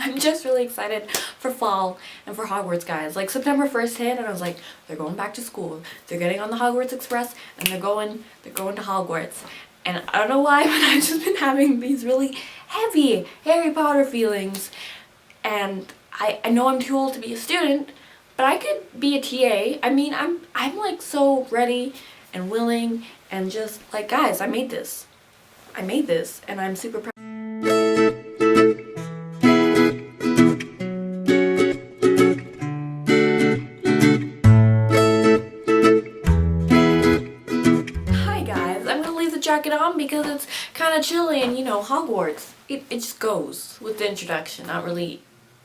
I'm just really excited for fall and for Hogwarts, guys. Like, September 1st hit and I was like, they're going back to school. They're getting on the Hogwarts Express and they're going to Hogwarts. And I don't know why, but I've just been having these really heavy Harry Potter feelings. And I know I'm too old to be a student, but I could be a TA. I mean, I'm like so ready and willing and just like, guys, I made this. And I'm super proud. Jacket on because it's kind of chilly and, you know, Hogwarts, it just goes with the introduction, not really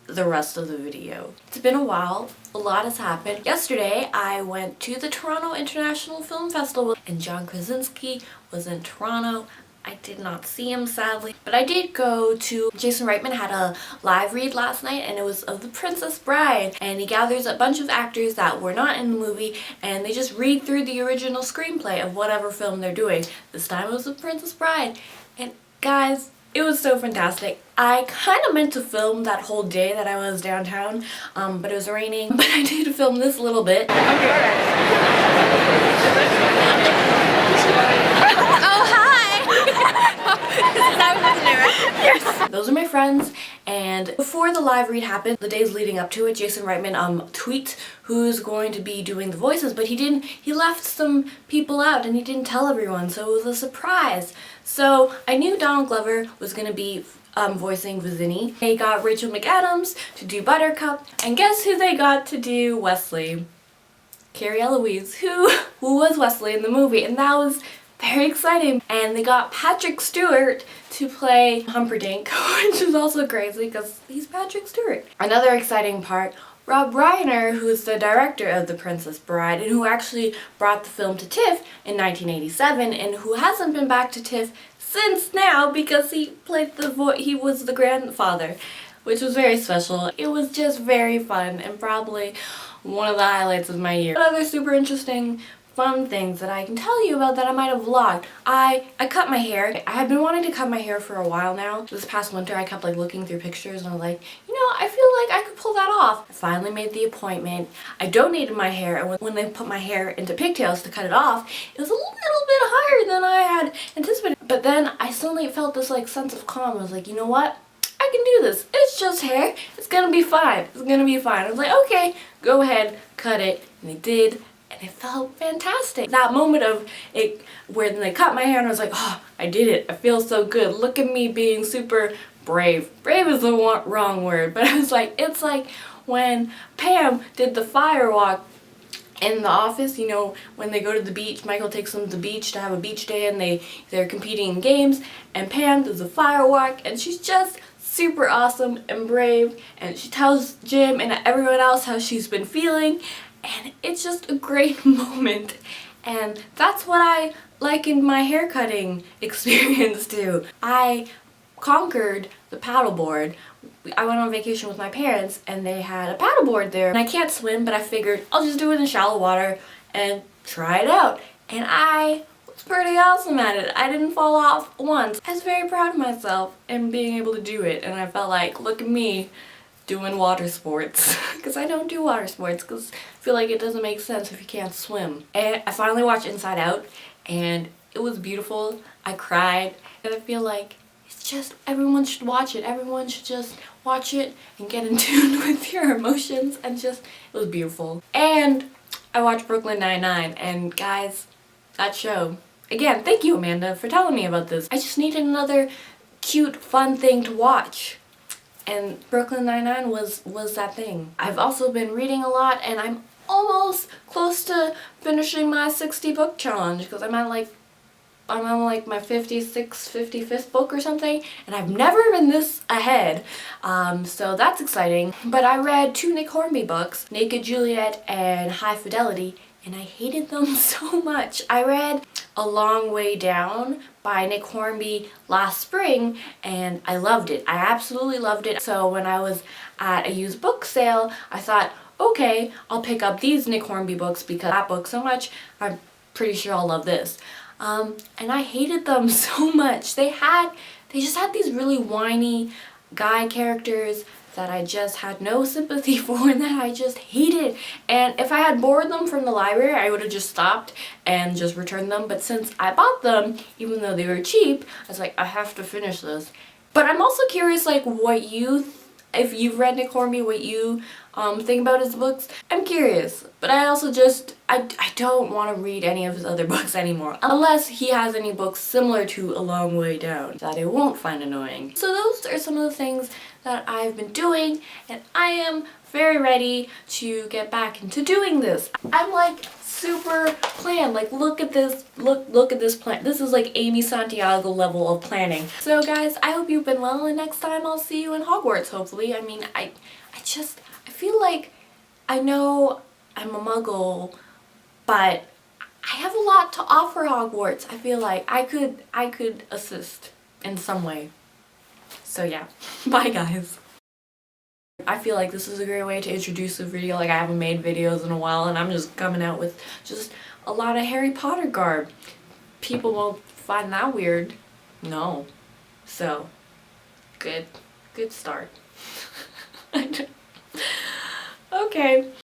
the rest of the video. It's been a while, a lot has happened. Yesterday I went to the Toronto International Film Festival and John Krasinski was in Toronto. I did not see him, sadly, but I did go to, Jason Reitman had a live read last night and it was of The Princess Bride, and he gathers a bunch of actors that were not in the movie and they just read through the original screenplay of whatever film they're doing. This time it was The Princess Bride, and guys, it was so fantastic. I kind of meant to film that whole day that I was downtown, but it was raining, but I did film this little bit. Yes. Those are my friends, and before the live read happened, the days leading up to it, Jason Reitman tweets who's going to be doing the voices, but he left some people out and he didn't tell everyone, so it was a surprise. So I knew Donald Glover was going to be voicing Vizzini. They got Rachel McAdams to do Buttercup, and guess who they got to do Wesley? Cary Elwes, who was Wesley in the movie, and that was very exciting. And they got Patrick Stewart to play Humperdinck, which is also crazy because he's Patrick Stewart. Another exciting part, Rob Reiner, who's the director of The Princess Bride and who actually brought the film to TIFF in 1987 and who hasn't been back to TIFF since now because he played he was the grandfather, which was very special. It was just very fun and probably one of the highlights of my year. Other super interesting fun things that I can tell you about that I might have vlogged. I cut my hair. I had been wanting to cut my hair for a while now. This past winter I kept like looking through pictures and I was like, you know, I feel like I could pull that off. I finally made the appointment. I donated my hair, and when they put my hair into pigtails to cut it off, it was a little bit higher than I had anticipated. But then I suddenly felt this like sense of calm. I was like, you know what? I can do this. It's just hair. It's gonna be fine. It's gonna be fine. I was like, okay, go ahead, cut it. And they did. And it felt fantastic. That moment of it where they cut my hair and I was like, oh, I did it. I feel so good. Look at me being super brave. Brave is the wrong word, but I was like, it's like when Pam did the fire walk in The Office, you know, when they go to the beach, Michael takes them to the beach to have a beach day and they're competing in games, and Pam does a fire walk and she's just super awesome and brave, and she tells Jim and everyone else how she's been feeling. And it's just a great moment, and that's what I likened my haircutting experience to. I conquered the paddleboard. I went on vacation with my parents and they had a paddleboard there. And I can't swim, but I figured I'll just do it in shallow water and try it out. And I was pretty awesome at it. I didn't fall off once. I was very proud of myself and being able to do it, and I felt like, look at me doing water sports, because I don't do water sports because I feel like it doesn't make sense if you can't swim. And I finally watched Inside Out and it was beautiful. I cried, and I feel like it's just, everyone should watch it. Everyone should just watch it and get in tune with your emotions, and just, it was beautiful. And I watched Brooklyn Nine-Nine, and guys, that show, again, thank you Amanda for telling me about this. I just needed another cute, fun thing to watch. And Brooklyn Nine-Nine was that thing. I've also been reading a lot, and I'm almost close to finishing my 60 book challenge because I'm on like my 55th book or something, and I've never been this ahead, so that's exciting. But I read 2 Nick Hornby books, Naked Juliet and High Fidelity, and I hated them so much. I read A Long Way Down by Nick Hornby last spring and I loved it. I absolutely loved it. So when I was at a used book sale, I thought, okay, I'll pick up these Nick Hornby books because that book so much, I'm pretty sure I'll love this. And I hated them so much. They just had these really whiny guy characters that I just had no sympathy for and that I just hated. And if I had borrowed them from the library, I would have just stopped and just returned them. But since I bought them, even though they were cheap, I was like, I have to finish this. But I'm also curious, like, what you, if you've read Nick Hornby, what you think about his books. I'm curious, but I also just, I don't want to read any of his other books anymore. Unless he has any books similar to A Long Way Down that I won't find annoying. So those are some of the things that I've been doing, and I am very ready to get back into doing this. I'm like super planned. Like, look at this, look at this plan. This is like Amy Santiago level of planning. So guys, I hope you've been well, and next time I'll see you in Hogwarts, hopefully. I mean, I feel like, I know I'm a muggle, but I have a lot to offer Hogwarts. I feel like I could assist in some way. So yeah, bye guys. I feel like this is a great way to introduce the video. Like, I haven't made videos in a while, and I'm just coming out with just a lot of Harry Potter garb. People won't find that weird. No. So, good start. Okay.